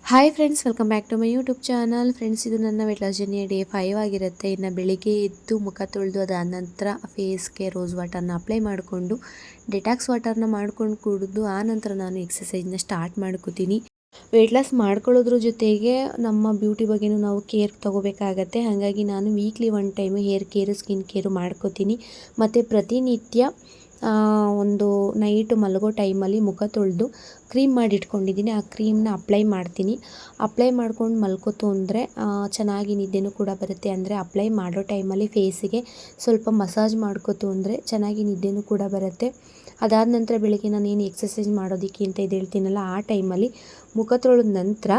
Hi friends, welcome back to my YouTube channel. Friends, ಇದು ನನ್ನ weight loss ಜರ್ನಿಯ day 5 ಆಗಿರುತ್ತೆ. ಇನ್ನು ಬೆಳಿಗ್ಗೆ ಎದ್ದು ಮುಖ ತೊಳೆದು ಅದಾದ ನಂತರ ಫೇಸ್ಗೆ ರೋಸ್ ವಾಟರ್ನ ಅಪ್ಲೈ ಮಾಡಿಕೊಂಡು ಡೆಟಾಕ್ಸ್ ವಾಟರ್ನ ಮಾಡ್ಕೊಂಡು ಕುಡಿದು ಆ ನಂತರ ನಾನು ಎಕ್ಸಸೈಸ್ನ ಸ್ಟಾರ್ಟ್ ಮಾಡ್ಕೋತೀನಿ. ವೆಯ್ಟ್ ಲಾಸ್ ಮಾಡ್ಕೊಳ್ಳೋದ್ರ ಜೊತೆಗೆ ನಮ್ಮ ಬ್ಯೂಟಿ ಬಗ್ಗೆನೂ ನಾವು ಕೇರ್ ತೊಗೋಬೇಕಾಗತ್ತೆ. ಹಾಗಾಗಿ ನಾನು weekly 1 time hair care, skin care ಮಾಡ್ಕೋತೀನಿ. ಮತ್ತು ಪ್ರತಿನಿತ್ಯ ಒಂದು ನೈಟ್ ಮಲಗೋ ಟೈಮಲ್ಲಿ ಮುಖ ತೊಳೆದು ಕ್ರೀಮ್ ಮಾಡಿಟ್ಕೊಂಡಿದ್ದೀನಿ. ಆ ಕ್ರೀಮ್ನ ಅಪ್ಲೈ ಮಾಡ್ತೀನಿ. ಅಪ್ಲೈ ಮಾಡ್ಕೊಂಡು ಮಲ್ಕೋತು ಅಂದರೆ ಚೆನ್ನಾಗಿ ನಿದ್ದೆನೂ ಕೂಡ ಬರುತ್ತೆ. ಅಂದರೆ ಅಪ್ಲೈ ಮಾಡೋ ಟೈಮಲ್ಲಿ ಫೇಸಿಗೆ ಸ್ವಲ್ಪ ಮಸಾಜ್ ಮಾಡ್ಕೋತು ಅಂದರೆ ಚೆನ್ನಾಗಿ ನಿದ್ದೆನೂ ಕೂಡ ಬರುತ್ತೆ. ಅದಾದ ನಂತರ ಬೆಳಗ್ಗೆ ನಾನೇನು ಎಕ್ಸಸೈಸ್ ಮಾಡೋದಕ್ಕೆ ಅಂತ ಎದ್ದೇಳ್ತೀನಲ್ಲ, ಆ ಟೈಮಲ್ಲಿ ಮುಖ ತೊಳೆದ ನಂತರ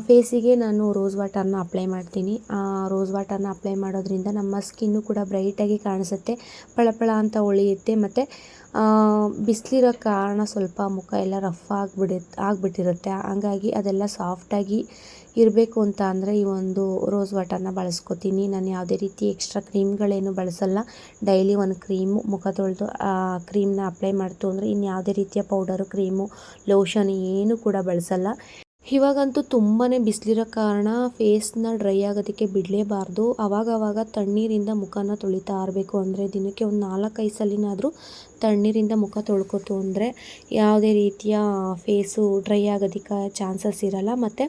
ಫೇಸಿಗೆ ನಾನು ರೋಸ್ ವಾಟರ್ನ ಅಪ್ಲೈ ಮಾಡ್ತೀನಿ. ರೋಸ್ ವಾಟರ್ನ ಅಪ್ಲೈ ಮಾಡೋದ್ರಿಂದ ನಮ್ಮ ಸ್ಕಿನ್ನು ಕೂಡ ಬ್ರೈಟಾಗಿ ಕಾಣಿಸುತ್ತೆ, ಪಳಪಳ ಅಂತ ಹೊಳೆಯುತ್ತೆ. ಮತ್ತು ಬಿಸಿಲಿರೋ ಕಾರಣ ಸ್ವಲ್ಪ ಮುಖ ಎಲ್ಲ ರಫ್ ಆಗಿಬಿಟ್ಟಿರುತ್ತೆ. ಹಾಗಾಗಿ ಅದೆಲ್ಲ ಸಾಫ್ಟಾಗಿ ಇರಬೇಕು ಅಂತ ಅಂದರೆ ಈ ಒಂದು ರೋಸ್ ವಾಟರ್ನ ಬಳಸ್ಕೊತೀನಿ. ನಾನು ಯಾವುದೇ ರೀತಿ ಎಕ್ಸ್ಟ್ರಾ ಕ್ರೀಮ್ಗಳೇನು ಬಳಸಲ್ಲ. ಡೈಲಿ ಒಂದು ಕ್ರೀಮು ಮುಖ ತೊಳೆದು ಕ್ರೀಮ್ನ ಅಪ್ಲೈ ಮಾಡ್ತು ಅಂದರೆ ಇನ್ಯಾವುದೇ ರೀತಿಯ ಪೌಡರು, ಕ್ರೀಮು, ಲೋಷನ್ ಏನು ಕೂಡ ಬಳಸಲ್ಲ. ಇವಾಗಂತೂ ತುಂಬಾ ಬಿಸಿಲಿರೋ ಕಾರಣ ಫೇಸ್ನ ಡ್ರೈ ಆಗೋದಕ್ಕೆ ಬಿಡಲೇಬಾರ್ದು. ಆವಾಗವಾಗ ತಣ್ಣೀರಿಂದ ಮುಖನ ತೊಳಿತಾ ಇರಬೇಕು. ಅಂದರೆ ದಿನಕ್ಕೆ ಒಂದು 4-5 ಸಲಿನಾದರೂ ತಣ್ಣೀರಿಂದ ಮುಖ ತೊಳ್ಕೊತು ಅಂದರೆ ಯಾವುದೇ ರೀತಿಯ ಫೇಸು ಡ್ರೈ ಆಗೋದಕ್ಕೆ ಚಾನ್ಸಸ್ ಇರಲ್ಲ. ಮತ್ತು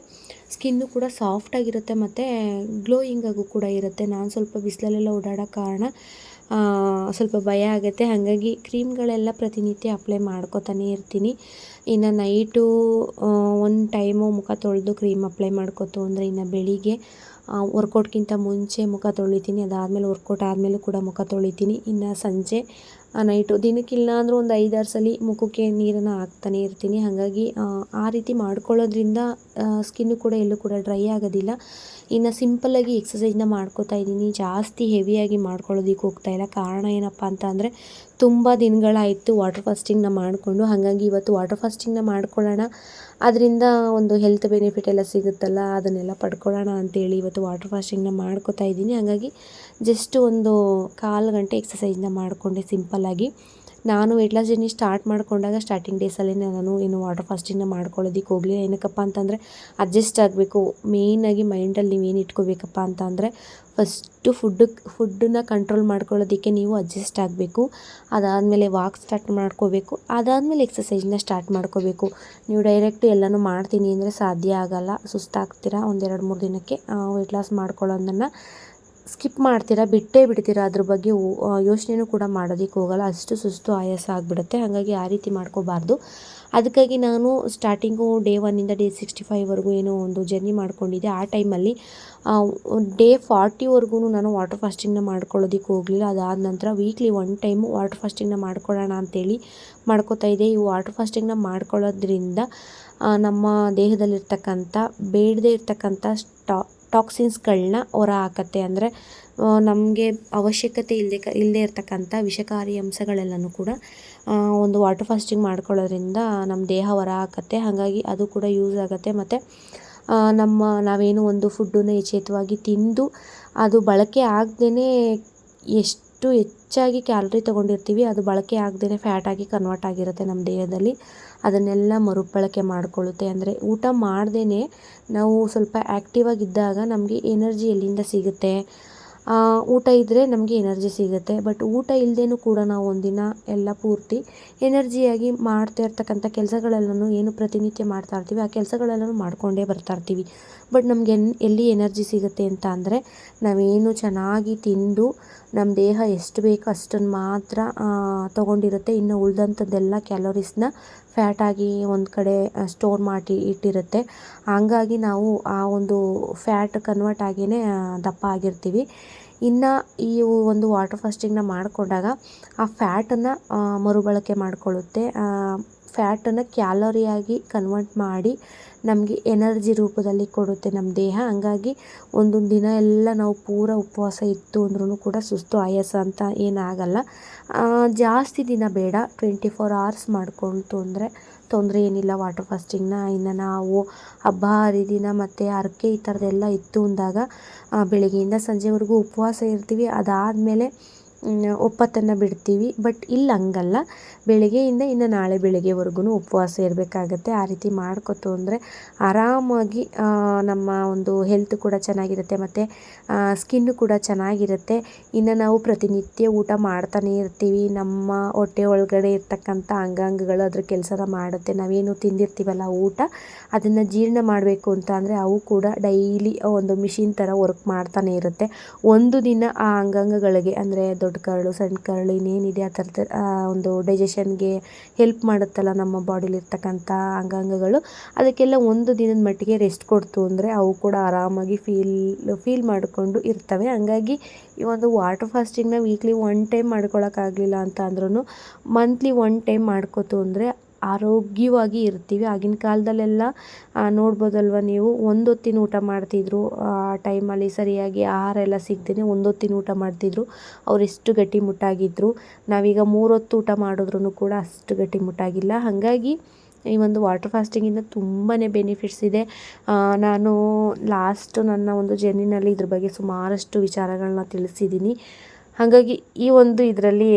ಸ್ಕಿನ್ನು ಕೂಡ ಸಾಫ್ಟಾಗಿರುತ್ತೆ ಮತ್ತು ಗ್ಲೋಯಿಂಗಾಗೂ ಕೂಡ ಇರುತ್ತೆ. ನಾನು ಸ್ವಲ್ಪ ಬಿಸಿಲಲ್ಲೆಲ್ಲ ಓಡಾಡೋ ಕಾರಣ ಸ್ವಲ್ಪ ಭಯ ಆಗುತ್ತೆ. ಹಾಗಾಗಿ ಕ್ರೀಮ್ಗಳೆಲ್ಲ ಪ್ರತಿನಿತ್ಯ ಅಪ್ಲೈ ಮಾಡ್ಕೋತಾನೆ ಇರ್ತೀನಿ. ಇನ್ನು ನೈಟು ಒಂದು ಟೈಮು ಮುಖ ತೊಳೆದು ಕ್ರೀಮ್ ಅಪ್ಲೈ ಮಾಡ್ಕೋತು ಅಂದರೆ ಇನ್ನು ಬೆಳಿಗ್ಗೆ ವರ್ಕೌಟ್ಗಿಂತ ಮುಂಚೆ ಮುಖ ತೊಳಿತೀನಿ. ಅದಾದಮೇಲೆ ವರ್ಕೌಟ್ ಆದಮೇಲೂ ಕೂಡ ಮುಖ ತೊಳಿತೀನಿ. ಇನ್ನು ಸಂಜೆ ನೈಟು ದಿನಕ್ಕಿಲ್ಲ ಅಂದರೂ ಒಂದು 5-6 ಸಲ ಮುಖಕ್ಕೆ ನೀರನ್ನು ಹಾಕ್ತಾನೆ ಇರ್ತೀನಿ. ಹಾಗಾಗಿ ಆ ರೀತಿ ಮಾಡ್ಕೊಳ್ಳೋದ್ರಿಂದ ಸ್ಕಿನ್ನು ಕೂಡ ಎಲ್ಲೂ ಕೂಡ ಡ್ರೈ ಆಗೋದಿಲ್ಲ. ಇನ್ನು ಸಿಂಪಲ್ಲಾಗಿ ಎಕ್ಸಸೈಸ್ನ ಮಾಡ್ಕೋತಾ ಇದ್ದೀನಿ. ಜಾಸ್ತಿ ಹೆವಿಯಾಗಿ ಮಾಡ್ಕೊಳ್ಳೋದಕ್ಕೆ ಹೋಗ್ತಾಯಿಲ್ಲ. ಕಾರಣ ಏನಪ್ಪ ಅಂತ ಅಂದರೆ ತುಂಬ ದಿನಗಳಾಯಿತು ವಾಟರ್ ಫಾಸ್ಟಿಂಗ್ನ ಮಾಡಿಕೊಂಡು. ಹಾಗಾಗಿ ಇವತ್ತು ವಾಟರ್ ಫಾಸ್ಟಿಂಗ್ನ ಮಾಡ್ಕೊಳ್ಳೋಣ, ಅದರಿಂದ ಒಂದು ಹೆಲ್ತ್ ಬೆನಿಫಿಟ್ ಎಲ್ಲ ಸಿಗುತ್ತಲ್ಲ, ಅದನ್ನೆಲ್ಲ ಪಡ್ಕೊಳ್ಳೋಣ ಅಂತೇಳಿ ಇವತ್ತು ವಾಟರ್ ಫಾಸ್ಟಿಂಗ್ನ ಮಾಡ್ಕೋತಾ ಇದ್ದೀನಿ. ಹಾಗಾಗಿ ಜಸ್ಟ್ ಒಂದು 1/4 ಗಂಟೆ ಎಕ್ಸಸೈಸ್ನ ಮಾಡಿಕೊಂಡೆ ಸಿಂಪಲ್ಲಾಗಿ. ನಾನು ವೆಯ್ಟ್ ಲಾಸ್ ಜರ್ನಿ ಸ್ಟಾರ್ಟ್ ಮಾಡಿಕೊಂಡಾಗ ಸ್ಟಾರ್ಟಿಂಗ್ ಡೇಸಲ್ಲಿ ನಾನು ಏನು ವಾಟರ್ ಫಾಸ್ಟಿಂಗ್ನ ಮಾಡ್ಕೊಳ್ಳೋದಕ್ಕೆ ಹೋಗಲಿಲ್ಲ. ಏನಕ್ಕಪ್ಪ ಅಂತಂದರೆ ಅಡ್ಜಸ್ಟ್ ಆಗಬೇಕು. ಮೇಯ್ನಾಗಿ ಮೈಂಡಲ್ಲಿ ನೀವೇನು ಇಟ್ಕೋಬೇಕಪ್ಪ ಅಂತ ಅಂದರೆ ಫಸ್ಟು ಫುಡ್ಡನ್ನ ಕಂಟ್ರೋಲ್ ಮಾಡ್ಕೊಳ್ಳೋದಕ್ಕೆ ನೀವು ಅಡ್ಜಸ್ಟ್ ಆಗಬೇಕು. ಅದಾದಮೇಲೆ ವಾಕ್ ಸ್ಟಾರ್ಟ್ ಮಾಡ್ಕೋಬೇಕು. ಅದಾದಮೇಲೆ ಎಕ್ಸಸೈಸ್ನ ಸ್ಟಾರ್ಟ್ ಮಾಡ್ಕೋಬೇಕು. ನೀವು ಡೈರೆಕ್ಟ್ ಎಲ್ಲನೂ ಮಾಡ್ತೀನಿ ಅಂದರೆ ಸಾಧ್ಯ ಆಗೋಲ್ಲ. ಸುಸ್ತಾಗ್ತೀರಾ. ಒಂದು 2-3 ದಿನಕ್ಕೆ ವೆಯ್ಟ್ ಲಾಸ್ ಮಾಡ್ಕೊಳ್ಳೋದನ್ನು ಸ್ಕಿಪ್ ಮಾಡ್ತೀರಾ, ಬಿಟ್ಟೇ ಬಿಡ್ತೀರಾ. ಅದ್ರ ಬಗ್ಗೆ ಯೋಚನೆನೂ ಕೂಡ ಮಾಡೋದಕ್ಕೆ ಹೋಗಲ್ಲ. ಅಷ್ಟು ಸುಸ್ತು ಆಯಾಸ ಆಗಿಬಿಡುತ್ತೆ. ಹಾಗಾಗಿ ಆ ರೀತಿ ಮಾಡ್ಕೋಬಾರ್ದು. ಅದಕ್ಕಾಗಿ ನಾನು ಸ್ಟಾರ್ಟಿಂಗು ಡೇ 1ಇಂದ ಡೇ 65ವರೆಗೂ ಏನೋ ಒಂದು ಜರ್ನಿ ಮಾಡ್ಕೊಂಡಿದ್ದೆ. ಆ ಟೈಮಲ್ಲಿ ಡೇ 40ವರೆಗೂ ನಾನು ವಾಟರ್ ಫಾಸ್ಟಿಂಗ್ನ ಮಾಡ್ಕೊಳ್ಳೋದಕ್ಕೆ ಹೋಗಲಿಲ್ಲ. ಅದಾದ ನಂತರ ವೀಕ್ಲಿ 1 ಟೈಮು ವಾಟರ್ ಫಾಸ್ಟಿಂಗ್ನ ಮಾಡ್ಕೊಳ್ಳೋಣ ಅಂತೇಳಿ ಮಾಡ್ಕೋತಾ ಇದ್ದೆ. ಈ ವಾಟರ್ ಫಾಸ್ಟಿಂಗ್ನ ಮಾಡ್ಕೊಳ್ಳೋದ್ರಿಂದ ನಮ್ಮ ದೇಹದಲ್ಲಿರ್ತಕ್ಕಂಥ ಬೇಡದೇ ಇರ್ತಕ್ಕಂಥ ಟಾಕ್ಸಿನ್ಸ್ಗಳನ್ನ ಹೊರ ಹಾಕತ್ತೆ. ಅಂದರೆ ನಮಗೆ ಅವಶ್ಯಕತೆ ಇಲ್ಲದೆ ಇರ್ತಕ್ಕಂಥ ವಿಷಕಾರಿ ಅಂಶಗಳೆಲ್ಲನೂ ಕೂಡ ಒಂದು ವಾಟರ್ ಫಾಸ್ಟಿಂಗ್ ಮಾಡ್ಕೊಳ್ಳೋದ್ರಿಂದ ನಮ್ಮ ದೇಹ ಹೊರ ಹಾಕತ್ತೆ. ಹಾಗಾಗಿ ಅದು ಕೂಡ ಯೂಸ್ ಆಗುತ್ತೆ. ಮತ್ತು ನಾವೇನು ಒಂದು ಫುಡ್ಡನ್ನು ಯಥೇಚ್ಛವಾಗಿ ತಿಂದು ಅದು ಬಳಕೆ ಆಗದೇ ಎಷ್ಟು ಹೆಚ್ಚಾಗಿ ಕ್ಯಾಲರಿ ತೊಗೊಂಡಿರ್ತೀವಿ, ಅದು ಬಳಕೆ ಆಗದೇ ಫ್ಯಾಟಾಗಿ ಕನ್ವರ್ಟ್ ಆಗಿರುತ್ತೆ ನಮ್ಮ ದೇಹದಲ್ಲಿ. ಅದನ್ನೆಲ್ಲ ಮರುಬಳಕೆ ಮಾಡಿಕೊಳ್ಳುತ್ತೆ. ಅಂದರೆ ಊಟ ಮಾಡ್ದೇ ನಾವು ಸ್ವಲ್ಪ ಆ್ಯಕ್ಟಿವ್ ಆಗಿದ್ದಾಗ ನಮಗೆ ಎನರ್ಜಿ ಎಲ್ಲಿಂದ ಸಿಗುತ್ತೆ? ಊಟ ಇದ್ದರೆ ನಮಗೆ ಎನರ್ಜಿ ಸಿಗುತ್ತೆ. ಬಟ್ ಊಟ ಇಲ್ಲದೇನೂ ಕೂಡ ನಾವು ಒಂದಿನ ಎಲ್ಲ ಪೂರ್ತಿ ಎನರ್ಜಿಯಾಗಿ ಮಾಡ್ತಾ ಇರ್ತಕ್ಕಂಥ ಕೆಲಸಗಳೆಲ್ಲನೂ ಏನು ಪ್ರತಿನಿತ್ಯ ಮಾಡ್ತಾ ಇರ್ತೀವಿ, ಆ ಕೆಲಸಗಳೆಲ್ಲನೂ ಮಾಡ್ಕೊಂಡೇ ಬರ್ತಾ ಇರ್ತೀವಿ. ಬಟ್ ನಮಗೆ ಎಲ್ಲಿ ಎನರ್ಜಿ ಸಿಗುತ್ತೆ ಅಂತ ಅಂದರೆ ನಾವೇನು ಚೆನ್ನಾಗಿ ತಿಂದು ನಮ್ಮ ದೇಹ ಎಷ್ಟು ಬೇಕೋ ಅಷ್ಟನ್ನು ಮಾತ್ರ ತೊಗೊಂಡಿರುತ್ತೆ. ಇನ್ನು ಉಳಿದಂಥದ್ದೆಲ್ಲ ಕ್ಯಾಲೋರೀಸ್ನ ಫ್ಯಾಟಾಗಿ ಒಂದು ಕಡೆ ಸ್ಟೋರ್ ಮಾಡಿ ಇಟ್ಟಿರುತ್ತೆ. ಹಂಗಾಗಿ ನಾವು ಆ ಒಂದು ಫ್ಯಾಟ್ ಕನ್ವರ್ಟ್ ಆಗಿಯೇ ದಪ್ಪ ಆಗಿರ್ತೀವಿ. ಇನ್ನು ಈ ಒಂದು ವಾಟರ್ ಫಾಸ್ಟಿಂಗ್ನ ಮಾಡಿಕೊಂಡಾಗ ಆ ಫ್ಯಾಟನ್ನು ಮರುಬಳಕೆ ಮಾಡಿಕೊಳ್ಳುತ್ತೆ. ಫ್ಯಾಟನ್ನು ಕ್ಯಾಲರಿಯಾಗಿ ಕನ್ವರ್ಟ್ ಮಾಡಿ ನಮಗೆ ಎನರ್ಜಿ ರೂಪದಲ್ಲಿ ಕೊಡುತ್ತೆ ನಮ್ಮ ದೇಹ. ಹಂಗಾಗಿ ಒಂದೊಂದು ದಿನ ಎಲ್ಲ ನಾವು ಪೂರ ಉಪವಾಸ ಇತ್ತು ಅಂದ್ರೂ ಕೂಡ ಸುಸ್ತು ಆಯಾಸ ಅಂತ ಏನಾಗಲ್ಲ. ಜಾಸ್ತಿ ದಿನ ಬೇಡ, 24 hours ಮಾಡ್ಕೊಳ್ತು ಅಂದರೆ ತೊಂದರೆ ಏನಿಲ್ಲ ವಾಟರ್ ಫಾಸ್ಟಿಂಗ್ನ. ಇನ್ನು ನಾವು ಹಬ್ಬ ಹರಿದಿನ ಮತ್ತು ಹರಕೆ ಈ ಥರದ್ದೆಲ್ಲ ಇತ್ತು ಅಂದಾಗ ಬೆಳಗ್ಗೆಯಿಂದ ಸಂಜೆವರೆಗೂ ಉಪವಾಸ ಇರ್ತೀವಿ. ಅದಾದಮೇಲೆ ಒಪ್ಪತ್ತನ್ನು ಬಿಡ್ತೀವಿ. ಬಟ್ ಇಲ್ಲಿ ಹಂಗಲ್ಲ, ಬೆಳಗ್ಗೆಯಿಂದ ಇನ್ನು ನಾಳೆ ಬೆಳಗ್ಗೆವರೆಗೂ ಉಪವಾಸ ಇರಬೇಕಾಗತ್ತೆ. ಆ ರೀತಿ ಮಾಡ್ಕೊತು ಅಂದರೆ ಆರಾಮಾಗಿ ನಮ್ಮ ಒಂದು ಹೆಲ್ತ್ ಕೂಡ ಚೆನ್ನಾಗಿರುತ್ತೆ ಮತ್ತು ಸ್ಕಿನ್ನು ಕೂಡ ಚೆನ್ನಾಗಿರುತ್ತೆ. ಇನ್ನು ನಾವು ಪ್ರತಿನಿತ್ಯ ಊಟ ಮಾಡ್ತಾನೆ ಇರ್ತೀವಿ. ನಮ್ಮ ಹೊಟ್ಟೆ ಒಳಗಡೆ ಇರ್ತಕ್ಕಂಥ ಅಂಗಾಂಗಗಳು ಅದ್ರ ಕೆಲಸನ ಮಾಡುತ್ತೆ. ನಾವೇನು ತಿಂದಿರ್ತೀವಲ್ಲ ಊಟ, ಅದನ್ನು ಜೀರ್ಣ ಮಾಡಬೇಕು ಅಂತ ಅಂದರೆ ಅವು ಕೂಡ ಡೈಲಿ ಒಂದು ಮಿಷಿನ್ ಥರ ವರ್ಕ್ ಮಾಡ್ತಾನೆ ಇರುತ್ತೆ. ಒಂದು ದಿನ ಆ ಅಂಗಾಂಗಗಳಿಗೆ ಅಂದರೆ ದೊಡ್ಡ ಕರಳು, ಸಣ್ಣ ಕರಳು ಇನ್ನೇನಿದೆ ಆ ಥರದ ಒಂದು ಡೈಜೆಷನ್ಗೆ ಹೆಲ್ಪ್ ಮಾಡುತ್ತಲ್ಲ ನಮ್ಮ ಬಾಡಿಲಿರ್ತಕ್ಕಂಥ ಅಂಗಾಂಗಗಳು, ಅದಕ್ಕೆಲ್ಲ ಒಂದು ದಿನದ ಮಟ್ಟಿಗೆ ರೆಸ್ಟ್ ಕೊಡ್ತು ಅಂದರೆ ಅವು ಕೂಡ ಆರಾಮಾಗಿ ಫೀಲ್ ಮಾಡಿಕೊಂಡು ಇರ್ತವೆ. ಹಂಗಾಗಿ ಈ ಒಂದು ವಾಟರ್ ಫಾಸ್ಟಿಂಗ್ನ ವೀಕ್ಲಿ 1 ಟೈಮ್ ಮಾಡ್ಕೊಳಕ್ಕಾಗಲಿಲ್ಲ ಅಂತ ಅಂದ್ರೂ ಮಂತ್ಲಿ 1 ಟೈಮ್ ಮಾಡ್ಕೋತು ಅಂದರೆ ಆರೋಗ್ಯವಾಗಿ ಇರ್ತೀವಿ. ಆಗಿನ ಕಾಲದಲ್ಲೆಲ್ಲ ನೋಡ್ಬೋದಲ್ವ ನೀವು, ಒಂದು ಹೊತ್ತಿನ ಊಟ ಮಾಡ್ತಿದ್ರು. ಆ ಟೈಮಲ್ಲಿ ಸರಿಯಾಗಿ ಆಹಾರ ಎಲ್ಲ ಸಿಗದೇ ಒಂದು ಹೊತ್ತಿನ ಊಟ ಮಾಡ್ತಿದ್ರು. ಅವರೆಷ್ಟು ಗಟ್ಟಿಮುಟ್ಟಾಗಿದ್ದರು. ನಾವೀಗ 3 ಹೊತ್ತು ಊಟ ಮಾಡಿದ್ರೂ ಕೂಡ ಅಷ್ಟು ಗಟ್ಟಿಮುಟ್ಟಾಗಿಲ್ಲ. ಹಾಗಾಗಿ ಈ ಒಂದು ವಾಟರ್ ಫಾಸ್ಟಿಂಗಿಂದ ತುಂಬಾ ಬೆನಿಫಿಟ್ಸ್ ಇದೆ. ನಾನು ಲಾಸ್ಟ್ ನನ್ನ ಒಂದು ಜರ್ನಿನಲ್ಲಿ ಇದ್ರ ಬಗ್ಗೆ ಸುಮಾರಷ್ಟು ವಿಚಾರಗಳನ್ನ ತಿಳಿಸಿದ್ದೀನಿ. ಹಾಗಾಗಿ ಈ ಒಂದು ಇದರಲ್ಲಿ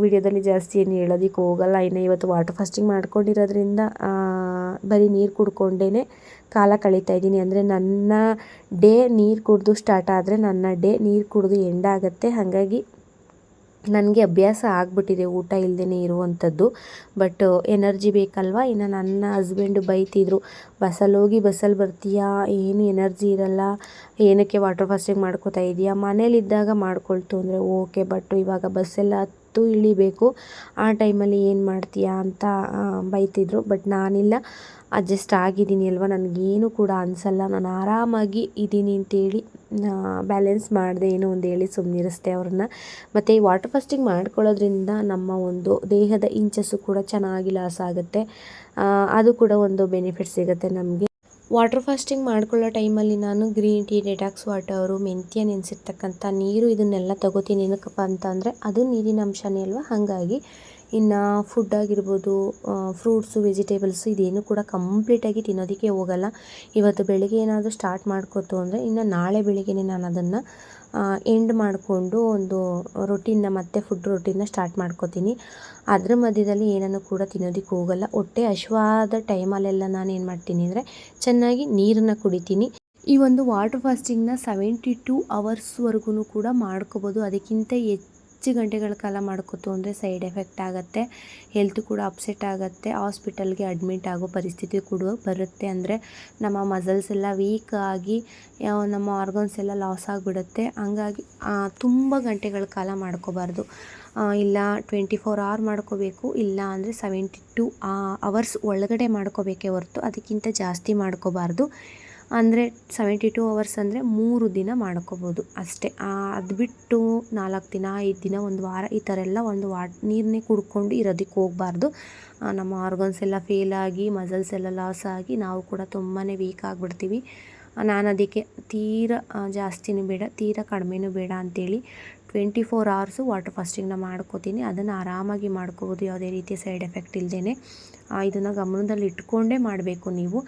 ವಿಡಿಯೋದಲ್ಲಿ ಜಾಸ್ತಿ ಏನು ಹೇಳೋದಕ್ಕೆ ಹೋಗಲ್ಲ. ಇನ್ನು ಇವತ್ತು ವಾಟರ್ ಫಾಸ್ಟಿಂಗ್ ಮಾಡ್ಕೊಂಡಿರೋದ್ರಿಂದ ಬರೀ ನೀರು ಕುಡ್ಕೊಂಡೇ ಕಾಲ ಕಳೀತಾ ಇದ್ದೀನಿ. ಅಂದರೆ ನನ್ನ ಡೇ ನೀರು ಕುಡಿದು ಸ್ಟಾರ್ಟ್ ಆದರೆ ನನ್ನ ಡೇ ನೀರು ಕುಡಿದು ಎಂಡ್ ಆಗುತ್ತೆ. ಹಾಗಾಗಿ ನನಗೆ ಅಭ್ಯಾಸ ಆಗಿಬಿಟ್ಟಿದೆ ಊಟ ಇಲ್ಲದೇ ಇರುವಂಥದ್ದು. ಬಟ್ ಎನರ್ಜಿ ಬೇಕಲ್ವ. ಇನ್ನು ನನ್ನ ಹಸ್ಬೆಂಡು ಬೈತಿದ್ರು, ಬಸ್ಸಲ್ಲಿ ಬರ್ತೀಯಾ, ಏನು ಎನರ್ಜಿ ಇರಲ್ಲ, ಏನಕ್ಕೆ ವಾಟರ್ ಫಾಸ್ಟಿಂಗ್ ಮಾಡ್ಕೋತಾ ಇದೆಯಾ, ಮನೇಲಿದ್ದಾಗ ಮಾಡ್ಕೊಳ್ತು ಅಂದರೆ ಓಕೆ, ಬಟ್ ಇವಾಗ ಬಸ್ಸೆಲ್ಲ ಹತ್ತು ಇಳಿಬೇಕು, ಆ ಟೈಮಲ್ಲಿ ಏನು ಮಾಡ್ತೀಯಾ ಅಂತ ಬೈತಿದ್ರು. ಬಟ್ ನಾನಿಲ್ಲ, ಅಡ್ಜಸ್ಟ್ ಆಗಿದ್ದೀನಿ ಅಲ್ವ, ನನಗೇನು ಕೂಡ ಅನಿಸಲ್ಲ, ನಾನು ಆರಾಮಾಗಿ ಇದ್ದೀನಿ ಅಂತೇಳಿ ಬ್ಯಾಲೆನ್ಸ್ ಮಾಡಿದೆ ಏನೋ ಒಂದು ಹೇಳಿ ಸುಮ್ಮನಿರಿಸ್ದೆ ಅವ್ರನ್ನ. ಮತ್ತು ಈ ವಾಟರ್ ಫಾಸ್ಟಿಂಗ್ ಮಾಡ್ಕೊಳ್ಳೋದ್ರಿಂದ ನಮ್ಮ ಒಂದು ದೇಹದ ಇಂಚಸ್ಸು ಕೂಡ ಚೆನ್ನಾಗಿ ಲಾಸ್ ಆಗುತ್ತೆ. ಅದು ಕೂಡ ಒಂದು ಬೆನಿಫಿಟ್ ಸಿಗುತ್ತೆ ನಮಗೆ. ವಾಟರ್ ಫಾಸ್ಟಿಂಗ್ ಮಾಡ್ಕೊಳ್ಳೋ ಟೈಮಲ್ಲಿ ನಾನು ಗ್ರೀನ್ ಟೀ, ಡೆಟಾಕ್ಸ್ ವಾಟರು, ಮೆಂತ್ಯ ನೆನೆಸಿರ್ತಕ್ಕಂಥ ನೀರು ಇದನ್ನೆಲ್ಲ ತಗೋತೀನಿ. ಏನಕ್ಕಪ್ಪ ಅಂತ ಅಂದರೆ ಅದು ನೀರಿನ ಅಂಶನೇ ಅಲ್ವ. ಹಾಗಾಗಿ ಇನ್ನು ಫುಡ್ ಆಗಿರ್ಬೋದು, ಫ್ರೂಟ್ಸು, ವೆಜಿಟೇಬಲ್ಸು ಇದೇನು ಕೂಡ ಕಂಪ್ಲೀಟಾಗಿ ತಿನ್ನೋದಕ್ಕೆ ಹೋಗಲ್ಲ. ಇವತ್ತು ಬೆಳಗ್ಗೆ ಏನಾದರೂ ಸ್ಟಾರ್ಟ್ ಮಾಡ್ಕೋತು ಅಂದರೆ ಇನ್ನು ನಾಳೆ ಬೆಳಿಗ್ಗೆನೇ ನಾನು ಅದನ್ನು ಎಂಡ್ ಮಾಡಿಕೊಂಡು ಒಂದು ರೊಟೀನ್ನ ಮತ್ತೆ ಫುಡ್ ರೊಟೀನ್ನ ಸ್ಟಾರ್ಟ್ ಮಾಡ್ಕೋತೀನಿ. ಅದರ ಮಧ್ಯದಲ್ಲಿ ಏನನ್ನು ಕೂಡ ತಿನ್ನೋದಕ್ಕೆ ಹೋಗಲ್ಲ. ಹೊಟ್ಟೆ ಹಶ್ವಾದ ಟೈಮಲ್ಲೆಲ್ಲ ನಾನು ಏನು ಮಾಡ್ತೀನಿ ಅಂದರೆ ಚೆನ್ನಾಗಿ ನೀರನ್ನು ಕುಡಿತೀನಿ. ಈ ಒಂದು ವಾಟರ್ ಫಾಸ್ಟಿಂಗ್ನ 72 ಅವರ್ಸ್ವರೆಗೂ ಕೂಡ ಮಾಡ್ಕೋಬೋದು. ಅದಕ್ಕಿಂತ ಹೆಚ್ಚು ಗಂಟೆಗಳ ಕಾಲ ಮಾಡ್ಕೋತು ಅಂದರೆ ಸೈಡ್ ಎಫೆಕ್ಟ್ ಆಗುತ್ತೆ, ಹೆಲ್ತ್ ಕೂಡ ಅಪ್ಸೆಟ್ ಆಗುತ್ತೆ, ಹಾಸ್ಪಿಟಲ್ಗೆ ಅಡ್ಮಿಟ್ ಆಗೋ ಪರಿಸ್ಥಿತಿ ಕೂಡ ಬರುತ್ತೆ. ಅಂದರೆ ನಮ್ಮ ಮಸಲ್ಸ್ ಎಲ್ಲ ವೀಕ್ ಆಗಿ ನಮ್ಮ ಆರ್ಗನ್ಸ್ ಎಲ್ಲ ಲಾಸ್ ಆಗಿಬಿಡುತ್ತೆ. ಹಂಗಾಗಿ ತುಂಬ ಗಂಟೆಗಳ ಕಾಲ ಮಾಡ್ಕೋಬಾರ್ದು. ಇಲ್ಲ 24 ಅವರ್ ಮಾಡ್ಕೋಬೇಕು, ಇಲ್ಲ ಅಂದರೆ 72 ಅವರ್ಸ್ ಒಳಗಡೆ ಮಾಡ್ಕೋಬೇಕೇ ಹೊರತು ಅದಕ್ಕಿಂತ ಜಾಸ್ತಿ ಮಾಡ್ಕೋಬಾರ್ದು. ಅಂದರೆ 72 ಅವರ್ಸ್ ಅಂದರೆ 3 ದಿನ ಮಾಡ್ಕೋಬೋದು ಅಷ್ಟೇ. ಅದು ಬಿಟ್ಟು 4 ದಿನ, 5 ದಿನ, 1 ವಾರ ಈ ಥರ ಎಲ್ಲ ಒಂದು ನೀರನ್ನೇ ಕುಡ್ಕೊಂಡು ಇರೋದಕ್ಕೆ ಹೋಗಬಾರ್ದು. ನಮ್ಮ ಆರ್ಗನ್ಸ್ ಎಲ್ಲ ಫೇಲ್ ಆಗಿ, ಮಸಲ್ಸ್ ಎಲ್ಲ ಲಾಸ್ ಆಗಿ ನಾವು ಕೂಡ ತುಂಬಾ ವೀಕ್ ಆಗಿಬಿಡ್ತೀವಿ. ನಾನು ಅದಕ್ಕೆ ತೀರಾ ಜಾಸ್ತಿನೂ ಬೇಡ, ತೀರಾ ಕಡಿಮೆನೂ ಬೇಡ ಅಂಥೇಳಿ 24 ಅವರ್ಸು ವಾಟರ್ ಫಾಸ್ಟಿಂಗ್ನ ಮಾಡ್ಕೋತೀನಿ. ಅದನ್ನು ಆರಾಮಾಗಿ ಮಾಡ್ಕೋಬೋದು, ಯಾವುದೇ ರೀತಿಯ ಸೈಡ್ ಎಫೆಕ್ಟ್ ಇಲ್ಲದೇ. ಇದನ್ನು ಗಮನದಲ್ಲಿ ಇಟ್ಕೊಂಡೇ ಮಾಡಬೇಕು ನೀವು.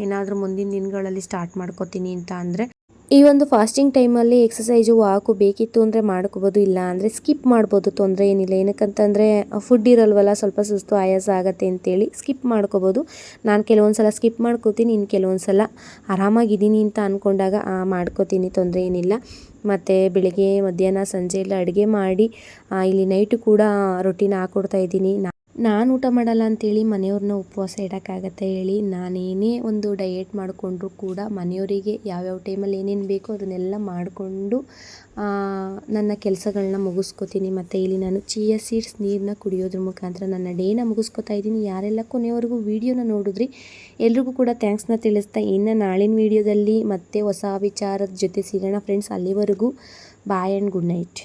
ಏನಾದರೂ ಮುಂದಿನ ದಿನಗಳಲ್ಲಿ ಸ್ಟಾರ್ಟ್ ಮಾಡ್ಕೋತೀನಿ ಅಂತ ಅಂದರೆ ಈ ಒಂದು ಫಾಸ್ಟಿಂಗ್ ಟೈಮಲ್ಲಿ ಎಕ್ಸಸೈಜು, ವಾಕು ಬೇಕಿತ್ತು ಅಂದರೆ ಮಾಡ್ಕೋಬೋದು, ಇಲ್ಲ ಅಂದರೆ ಸ್ಕಿಪ್ ಮಾಡ್ಬೋದು, ತೊಂದರೆ ಏನಿಲ್ಲ. ಏನಕ್ಕಂತಂದರೆ ಫುಡ್ ಇರಲ್ವಲ್ಲ, ಸ್ವಲ್ಪ ಸುಸ್ತು ಆಯಾಸ ಆಗುತ್ತೆ ಅಂತೇಳಿ ಸ್ಕಿಪ್ ಮಾಡ್ಕೋಬೋದು. ನಾನು ಕೆಲವೊಂದು ಸಲ ಸ್ಕಿಪ್ ಮಾಡ್ಕೋತೀನಿ, ಇನ್ನು ಕೆಲವೊಂದು ಸಲ ಆರಾಮಾಗಿದ್ದೀನಿ ಅಂತ ಅಂದ್ಕೊಂಡಾಗ ಮಾಡ್ಕೋತೀನಿ, ತೊಂದರೆ ಏನಿಲ್ಲ. ಮತ್ತು ಬೆಳಿಗ್ಗೆ, ಮಧ್ಯಾಹ್ನ, ಸಂಜೆ ಎಲ್ಲ ಅಡುಗೆ ಮಾಡಿ ಇಲ್ಲಿ ನೈಟು ಕೂಡ ರೊಟೀನ್ ಹಾಕ್ಕೊಡ್ತಾಯಿದ್ದೀನಿ. ನಾನು ಊಟ ಮಾಡಲ್ಲ ಅಂಥೇಳಿ ಮನೆಯವ್ರನ್ನ ಉಪವಾಸ ಇಡೋಕ್ಕಾಗತ್ತೆ ಹೇಳಿ. ನಾನೇನೇ ಒಂದು ಡಯೆಟ್ ಮಾಡಿಕೊಂಡ್ರೂ ಕೂಡ ಮನೆಯವರಿಗೆ ಯಾವ್ಯಾವ ಟೈಮಲ್ಲಿ ಏನೇನು ಬೇಕೋ ಅದನ್ನೆಲ್ಲ ಮಾಡಿಕೊಂಡು ನನ್ನ ಕೆಲಸಗಳನ್ನ ಮುಗಿಸ್ಕೋತೀನಿ. ಮತ್ತು ಇಲ್ಲಿ ನಾನು ಚಿಯಾ ಸೀಡ್ಸ್ ನೀರನ್ನ ಕುಡಿಯೋದ್ರ ಮುಖಾಂತರ ನನ್ನ ಡೇನ ಮುಗಿಸ್ಕೋತಾ ಇದ್ದೀನಿ. ಯಾರೆಲ್ಲ ಕೊನೆಯವರೆಗೂ ವೀಡಿಯೋನ ನೋಡಿದ್ರಿ ಎಲ್ರಿಗೂ ಕೂಡ ಥ್ಯಾಂಕ್ಸ್ನ ತಿಳಿಸ್ತಾ, ಇನ್ನು ನಾಳಿನ ವೀಡಿಯೋದಲ್ಲಿ ಮತ್ತೆ ಹೊಸ ವಿಚಾರದ ಜೊತೆ ಸಿಗೋಣ ಫ್ರೆಂಡ್ಸ್. ಅಲ್ಲಿವರೆಗೂ ಬಾಯ್ ಆ್ಯಂಡ್ ಗುಡ್ ನೈಟ್.